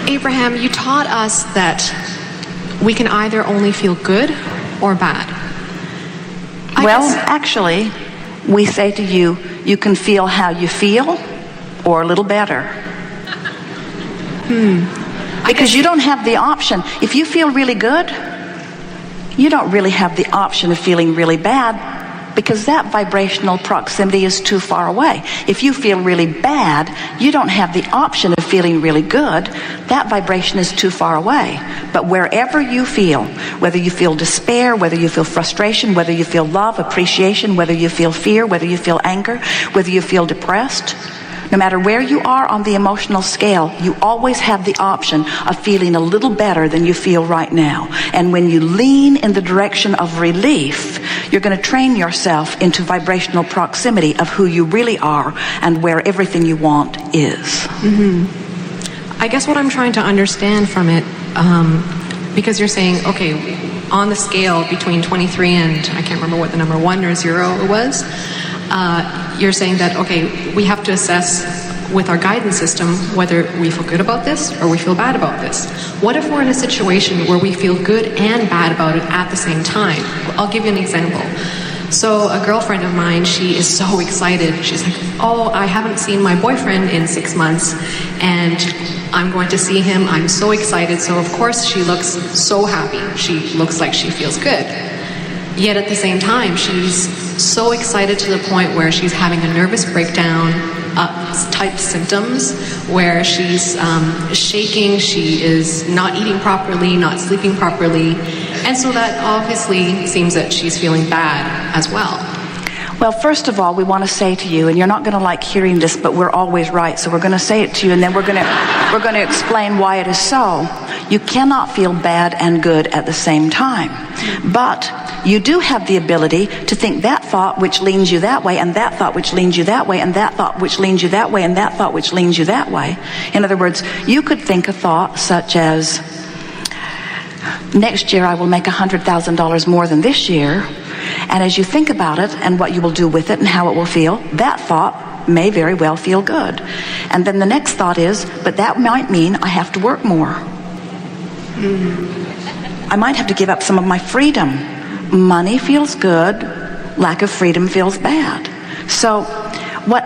Abraham, you taught us that we can either only feel good or bad. Actually, we say to you, you can feel how you feel or a little better. Because you don't have the option. If you feel really good, you don't really have the option of feeling really bad, because that vibrational proximity is too far away. If you feel really bad, you don't have the option of feeling really good. That vibration is too far away. But wherever you feel, whether you feel despair, whether you feel frustration, whether you feel love, appreciation, whether you feel fear, whether you feel anger, whether you feel depressed, no matter where you are on the emotional scale, you always have the option of feeling a little better than you feel right now. And when you lean in the direction of relief, you're going to train yourself into vibrational proximity of who you really are and where everything you want is. I guess what I'm trying to understand from it, because you're saying, okay, on the scale between 23 and, I can't remember what the number 1 or 0 it was, you're saying that, okay, we have to assess with our guidance system whether we feel good about this or we feel bad about this. What if we're in a situation where we feel good and bad about it at the same time? I'll give you an example. So a girlfriend of mine, she is so excited. She's like, oh, I haven't seen my boyfriend in 6 months and I'm going to see him. I'm so excited. So of course she looks so happy. She looks like she feels good. Yet at the same time, she's so excited to the point where she's having a nervous breakdown type symptoms, where she's shaking, she is not eating properly, not sleeping properly. And so that obviously seems that she's feeling bad as well. Well, first of all, we want to say to you, and you're not going to like hearing this, but we're always right, so we're going to say it to you, and then we're going to explain why it is so. You cannot feel bad and good at the same time. But you do have the ability to think that thought which leans you that way, and that thought which leans you that way, and that thought which leans you that way, and that thought which leans you that way. In other words, you could think a thought such as, next year I will make $100,000 more than this year. And as you think about it and what you will do with it and how it will feel, that thought may very well feel good. And then the next thought is, but that might mean I have to work more. I might have to give up some of my freedom. Money feels good, lack of freedom feels bad. So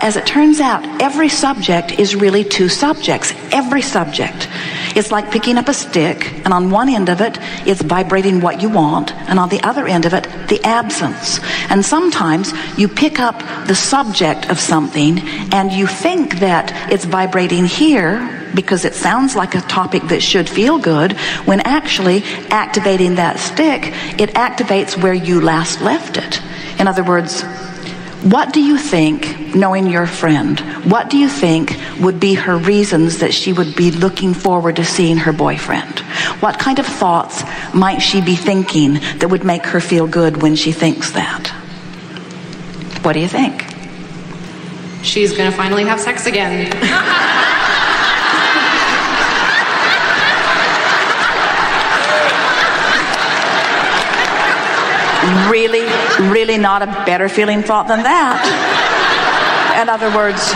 as it turns out, every subject is really two subjects. Every subject. It's like picking up a stick, and on one end of it, it's vibrating what you want, and on the other end of it, the absence. And sometimes you pick up the subject of something, and you think that it's vibrating here because it sounds like a topic that should feel good, when actually activating that stick, it activates where you last left it. In other words, what do you think, knowing your friend, what do you think would be her reasons that she would be looking forward to seeing her boyfriend? What kind of thoughts might she be thinking that would make her feel good when she thinks that? What do you think? She's going to finally have sex again. Really not a better feeling thought than that. In other words,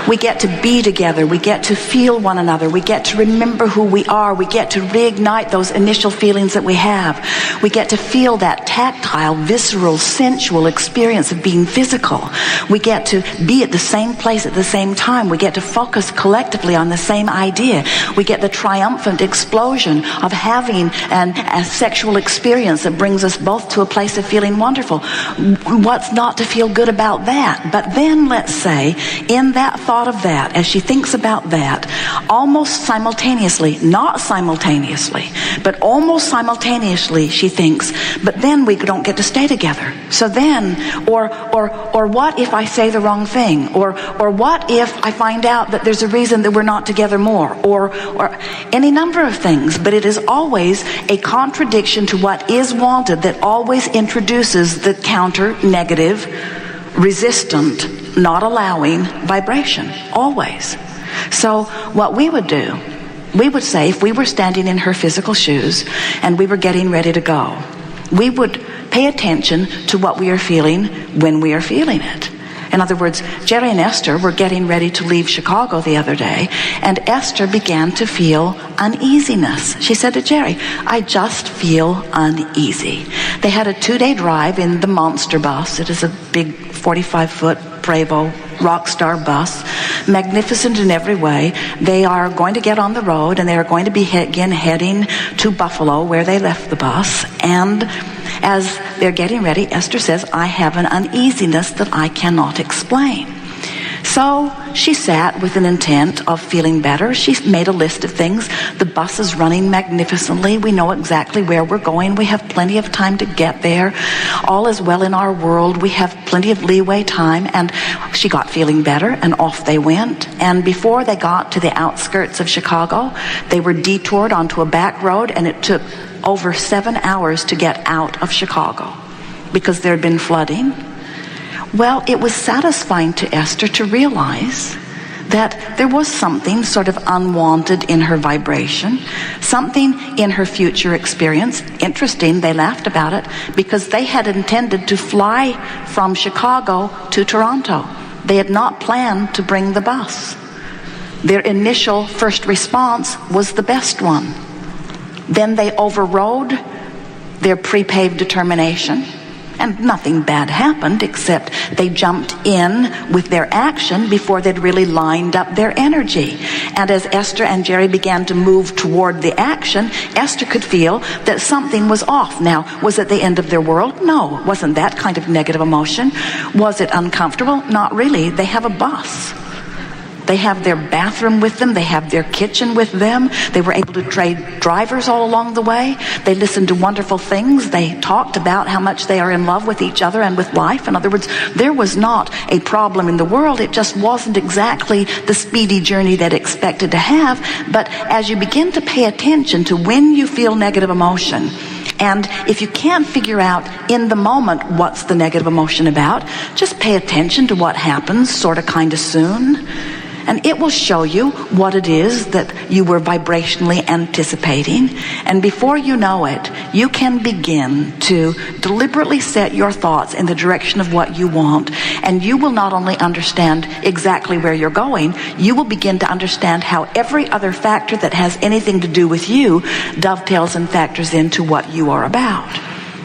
we get to be together, we get to feel one another, we get to remember who we are, we get to reignite those initial feelings that we have. We get to feel that tactile, visceral, sensual experience of being physical. We get to be at the same place at the same time. We get to focus collectively on the same idea. We get the triumphant explosion of having a sexual experience that brings us both to a place of feeling wonderful. What's not to feel good about that? But then, let's say, in that thought of that, as she thinks about that, almost simultaneously, not simultaneously, but almost simultaneously, she thinks, but then we don't get to stay together. So then, or what if I say the wrong thing? Or what if I find out that there's a reason that we're not together more? Or any number of things. But it is always a contradiction to what is wanted that always introduces the counter, negative, resistant, not allowing vibration, always. So what we would do, we would say, if we were standing in her physical shoes and we were getting ready to go, we would pay attention to what we are feeling when we are feeling it. In other words, Jerry and Esther were getting ready to leave Chicago the other day, and Esther began to feel uneasiness. She said to Jerry, I just feel uneasy. They had a 2-day drive in the monster bus. It is a big 45-foot Prevost Rockstar bus, magnificent in every way. They are going to get on the road, and they are going to be again heading to Buffalo, where they left the bus. And as they're getting ready, Esther says, I have an uneasiness that I cannot explain. So she sat with an intent of feeling better. She made a list of things. The bus is running magnificently. We know exactly where we're going. We have plenty of time to get there. All is well in our world. We have plenty of leeway time. And she got feeling better, and off they went. And before they got to the outskirts of Chicago, they were detoured onto a back road, and it took over 7 hours to get out of Chicago because there had been flooding. Well, it was satisfying to Esther to realize that there was something sort of unwanted in her vibration, something in her future experience. Interesting, they laughed about it because they had intended to fly from Chicago to Toronto. They had not planned to bring the bus. Their initial first response was the best one. Then they overrode their pre-paved determination, and nothing bad happened except they jumped in with their action before they'd really lined up their energy. And as Esther and Jerry began to move toward the action, Esther could feel that something was off. Now, was it the end of their world? No, it wasn't that kind of negative emotion. Was it uncomfortable? Not really. They have a bus. They have their bathroom with them. They have their kitchen with them. They were able to trade drivers all along the way. They listened to wonderful things. They talked about how much they are in love with each other and with life. In other words, there was not a problem in the world. It just wasn't exactly the speedy journey that expected to have. But as you begin to pay attention to when you feel negative emotion, and if you can't figure out in the moment what's the negative emotion about, just pay attention to what happens sort of kind of soon. And it will show you what it is that you were vibrationally anticipating. And before you know it, you can begin to deliberately set your thoughts in the direction of what you want. And you will not only understand exactly where you're going, you will begin to understand how every other factor that has anything to do with you dovetails and factors into what you are about.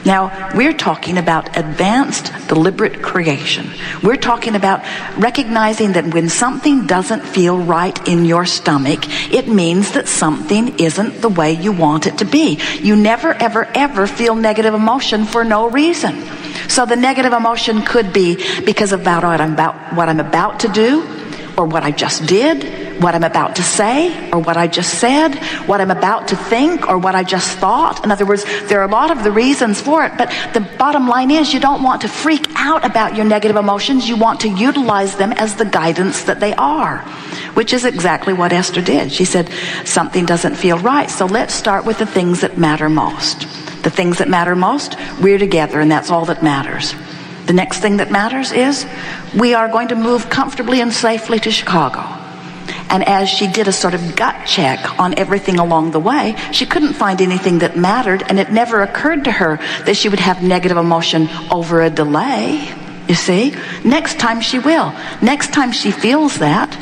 Now, we're talking about advanced, deliberate creation. We're talking about recognizing that when something doesn't feel right in your stomach, it means that something isn't the way you want it to be. You never, ever, ever feel negative emotion for no reason. So the negative emotion could be because of what I'm about to do, or what I just did, what I'm about to say, or what I just said, what I'm about to think, or what I just thought. In other words, there are a lot of the reasons for it, but the bottom line is you don't want to freak out about your negative emotions. You want to utilize them as the guidance that they are, which is exactly what Esther did. She said, something doesn't feel right, so let's start with the things that matter most. The things that matter most, we're together, and that's all that matters. The next thing that matters is we are going to move comfortably and safely to Chicago. And as she did a sort of gut check on everything along the way, she couldn't find anything that mattered, and it never occurred to her that she would have negative emotion over a delay. You see? Next time she will. Next time she feels that,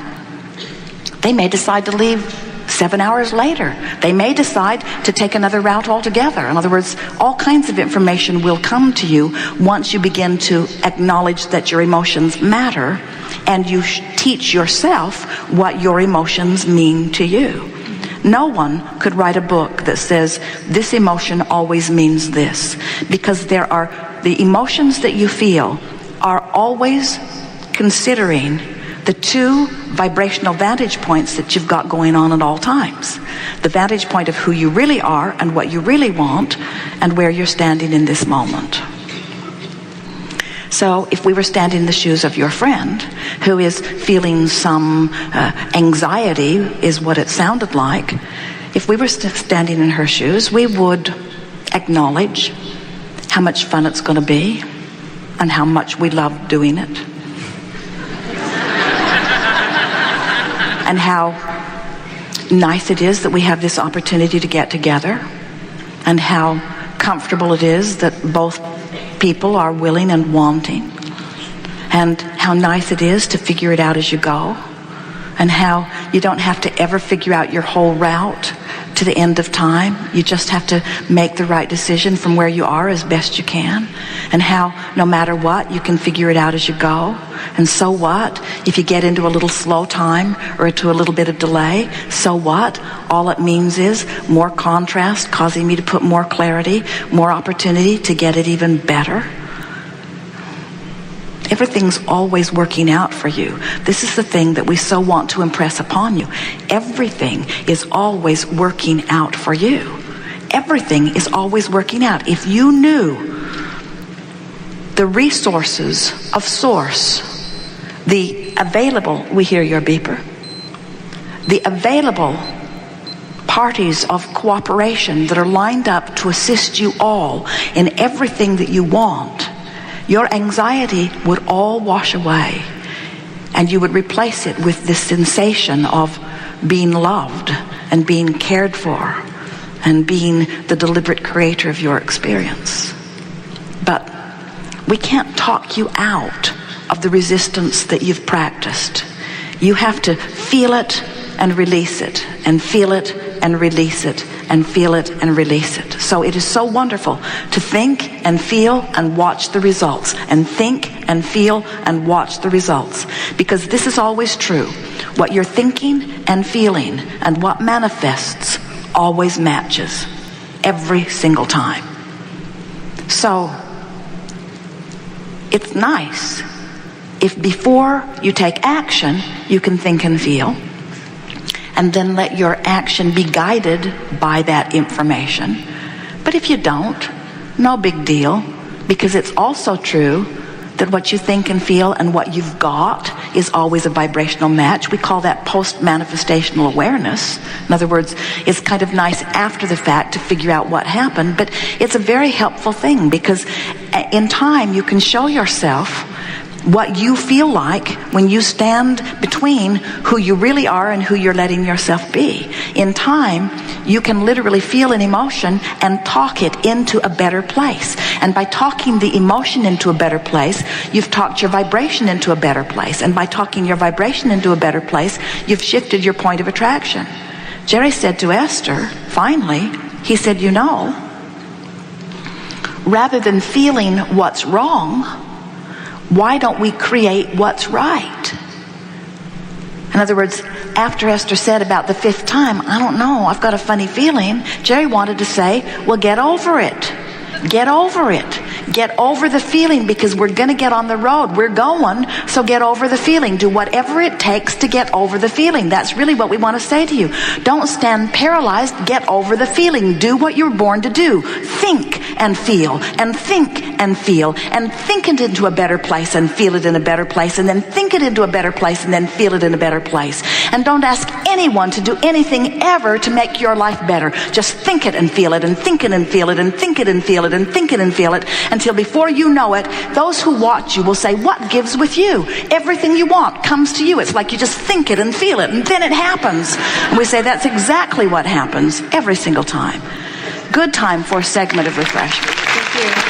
they may decide to leave 7 hours later. They may decide to take another route altogether. In other words, all kinds of information will come to you once you begin to acknowledge that your emotions matter, and you teach yourself what your emotions mean to you. No one could write a book that says this emotion always means this, because the emotions that you feel are always considering the two vibrational vantage points that you've got going on at all times. The vantage point of who you really are and what you really want, and where you're standing in this moment. So if we were standing in the shoes of your friend who is feeling some anxiety, is what it sounded like. If we were standing in her shoes, we would acknowledge how much fun it's going to be and how much we love doing it. And how nice it is that we have this opportunity to get together, and how comfortable it is that both people are willing and wanting, and how nice it is to figure it out as you go, and how you don't have to ever figure out your whole route to the end of time. You just have to make the right decision from where you are as best you can, and how no matter what, you can figure it out as you go. And so what if you get into a little slow time or into a little bit of delay? So what? All it means is more contrast, causing me to put more clarity, more opportunity to get it even better. Everything's always working out for you. This is the thing that we so want to impress upon you. Everything is always working out for you. Everything is always working out. If you knew the resources of source, the available, we hear your beeper, the available parties of cooperation that are lined up to assist you all in everything that you want, your anxiety would all wash away, and you would replace it with this sensation of being loved and being cared for and being the deliberate creator of your experience. But we can't talk you out of the resistance that you've practiced. You have to feel it and release it, and feel it and release it, and feel it and release it. So it is so wonderful to think and feel and watch the results, and think and feel and watch the results, because this is always true. What you're thinking and feeling and what manifests always matches every single time. So it's nice if before you take action you can think and feel, and then let your action be guided by that information. But if you don't, no big deal, because it's also true that what you think and feel and what you've got is always a vibrational match. We call that post-manifestational awareness. In other words, it's kind of nice after the fact to figure out what happened, but it's a very helpful thing, because in time you can show yourself what you feel like when you stand between who you really are and who you're letting yourself be. In time, you can literally feel an emotion and talk it into a better place. And by talking the emotion into a better place, you've talked your vibration into a better place. And by talking your vibration into a better place, you've shifted your point of attraction. Jerry said to Esther, finally, he said, you know, rather than feeling what's wrong, why don't we create what's right? In other words, after Esther said about the fifth time, I don't know, I've got a funny feeling, Jerry wanted to say, well, get over it. Get over it. Get over the feeling, because we're going to get on the road. We're going, so get over the feeling. Do whatever it takes to get over the feeling. That's really what we want to say to you. Don't stand paralyzed. Get over the feeling. Do what you were born to do. Think and feel, and think and feel, and think it into a better place and feel it in a better place, and then think it into a better place and then feel it in a better place. And don't ask anyone to do anything ever to make your life better. Just think it and feel it, and think it and feel it, and think it and feel it, and think it and feel it, until before you know it, those who watch you will say, what gives with you? Everything you want comes to you. It's like you just think it and feel it, and then it happens. And we say that's exactly what happens every single time. Good time for a segment of refreshment. Thank you.